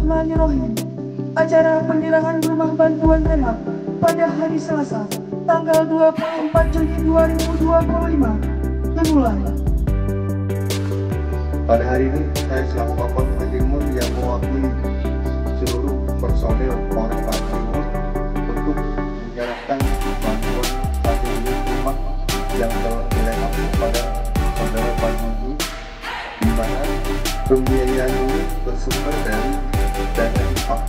Bismillahirrahmanirrahim. Acara penyerahan rumah bantuan Temap pada hari Selasa, tanggal 24 Juni 2025 dimulai. Pada hari ini, saya selaku Kapolres Paling Timur yang mewakili seluruh personil Polres Paling Timur untuk menyerahkan bantuan 1 unit rumah yang telah dilengkap kepada saudara Panji, di mana pembiayaan ini bersumber dari dana infak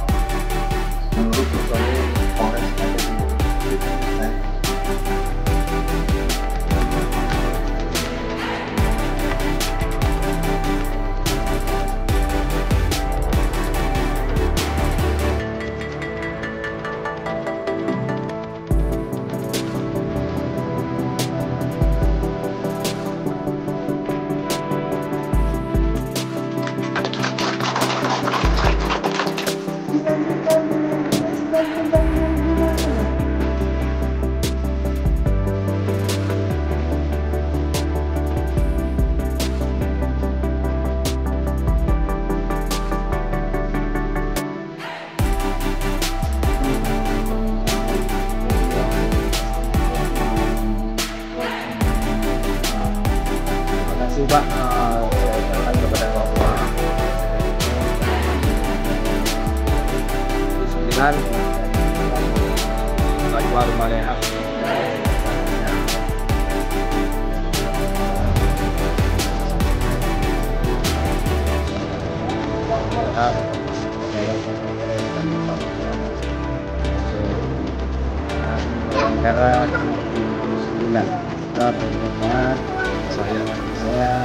menurut personil Polres Paling Timur. Pak, saya ucapkan kepada Bapak Bismillah Kajwa Rumah Lehat negara 9 saya